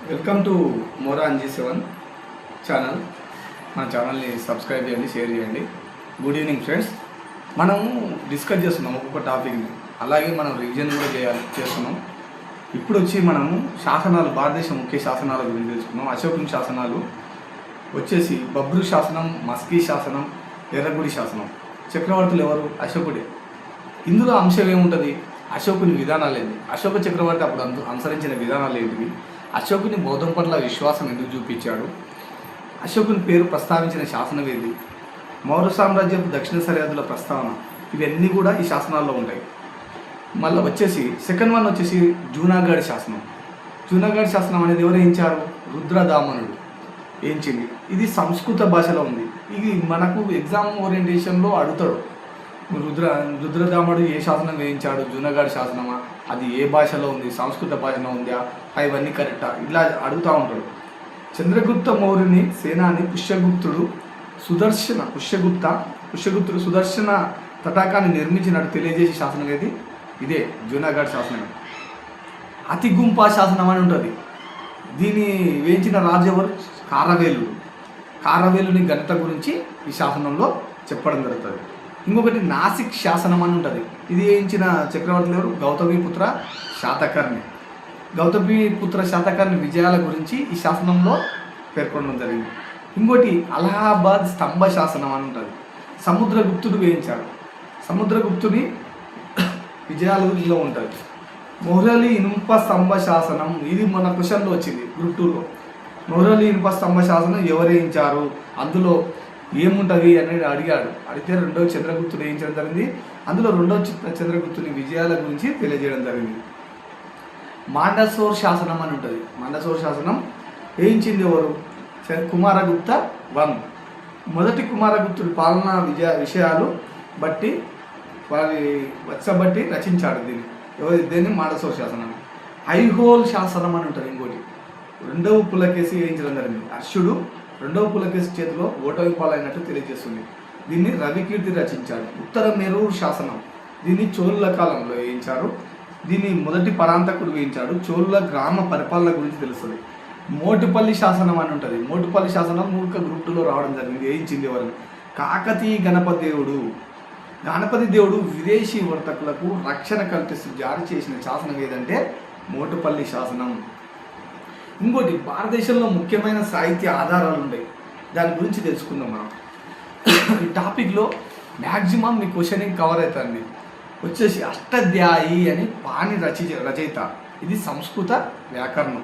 Welcome to Mora NG7 channel. మన ఛానల్ని subscribe చేయండి, షేర్ చేయండి. Good evening friends. మనము డిస్కస్ చేస్తున్నాం ఒక్కొక్క టాపిక్ని, అలాగే మనం రివిజన్ కూడా చేస్తున్నాం. ఇప్పుడు వచ్చి మనము శాసనాలు, భారతదేశ ముఖ్య శాసనాల గురించి తెలుసుకున్నాం. అశోకుని శాసనాలు వచ్చేసి బబ్రు శాసనం, మస్కీ శాసనం, ఎర్రగుడి శాసనం. చక్రవర్తులు ఎవరు? అశోకుడే. ఇందులో అంశం ఏముంటుంది? అశోకుని విధానాలు ఏంటి, అశోక చక్రవర్తి అప్పుడు అనుసరించిన విధానాలు ఏంటివి, అశోకుని బౌద్ధం పట్ల విశ్వాసం ఎందుకు చూపించాడు, అశోకుని పేరు ప్రస్తావించిన శాసనం ఏది, మౌర్య సామ్రాజ్యపు దక్షిణ సరిహద్దుల ప్రస్తావన, ఇవన్నీ కూడా ఈ శాసనాల్లో ఉంటాయి. మళ్ళీ వచ్చేసి సెకండ్ వన్ వచ్చేసి జూనాగఢ్ శాసనం. జూనాగఢ్ శాసనం అనేది ఎవరు వేయించారు? రుద్రదామనుడు వేయించింది. ఇది సంస్కృత భాషలో ఉంది. ఇది మనకు ఎగ్జామ్ ఓరియంటేషన్లో అడుగుతాడు. రుద్రదాముడు ఏ శాసనం వేయించాడు? జూనాగఢ్ శాసనమా? అది ఏ భాషలో ఉంది? సంస్కృత భాషలో ఉందా? ఇవన్నీ కరెక్టా? ఇలా అడుగుతూ ఉంటాడు. చంద్రగుప్త మౌర్యుని సేనాని పుష్యగుప్తుడు సుదర్శన తటాకాన్ని నిర్మించినట్టు తెలియజేసే శాసనం ఏది? ఇదే జూనాగఢ్ శాసనం. అతిగుంపా శాసనం అని ఉంటుంది. దీన్ని వేయించిన రాజు ఎవరు? కారవేలుని ఘనత గురించి ఈ శాసనంలో చెప్పడం జరుగుతుంది. ఇంకొకటి నాసిక్ శాసనం అని ఉంటుంది. ఇది వేయించిన చక్రవర్తులు ఎవరు? గౌతమిపుత్ర శాతకర్ణి విజయాల గురించి ఈ శాసనంలో పేర్కొనడం జరిగింది. ఇంకోటి అలహాబాద్ స్తంభ శాసనం అని ఉంటుంది. సముద్రగుప్తుడు వేయించాడు. సముద్రగుప్తుని విజయాలలో ఉంటుంది. మొహ్రలి ఇనుప స్తంభ శాసనం, ఇది మన క్వశ్చన్లో వచ్చింది గ్రూప్ 2లో. మొహ్రలి ఇనుప స్తంభ శాసనం ఎవరు వేయించారు, అందులో ఏముంటుంది అనేది అడిగితే రెండవ చంద్రగుప్తుడు వేయించడం జరిగింది. అందులో రెండవ చంద్రగుప్తుని విజయాల గురించి తెలియజేయడం జరిగింది. మాండసోర్ శాసనం అని ఉంటుంది. మాండసోర్ శాసనం వేయించింది ఎవరు? కుమారగుప్త 1. మొదటి కుమారగుప్తుడి పాలనా విషయాలు బట్టి వారి వచ్చబట్టి రచించాడు దీన్ని మాండసోర్ శాసనం. ఐహోల్ శాసనం అని ఉంటుంది. ఇంకోటి రెండవ పులకేసి వేయించడం జరిగింది. హర్షుడు రెండవ పులకేసి చేతిలో ఓటమి పాలైనట్టు తెలియజేస్తుంది. దీన్ని రవికీర్తి రచించాడు. ఉత్తర మెరూర్ శాసనం, దీన్ని చోళుల కాలంలో వేయించారు. దీన్ని మొదటి పరాంతకుడు వేయించాడు. చోళుల గ్రామ పరిపాలన గురించి తెలుస్తుంది. మోటుపల్లి శాసనం అని ఉంటుంది. మోటుపల్లి శాసనం గ్రూప్ 2లో రావడం జరిగింది. వేయించింది ఎవరు? కాకతీయ గణపతి దేవుడు విదేశీ వర్తకులకు రక్షణ కల్పిస్తూ జారీ చేసిన శాసనం ఏదంటే మోటుపల్లి శాసనం. ఇంకోటి భారతదేశంలో ముఖ్యమైన సాహిత్య ఆధారాలు ఉన్నాయి, దాని గురించి తెలుసుకుందాం మనం. ఈ టాపిక్లో మ్యాక్సిమం మీ క్వశ్చనింగ్ కవర్ అవుతుంది. వచ్చేసి అష్టాధ్యాయి అని పాణి రచయిత. ఇది సంస్కృత వ్యాకరణం.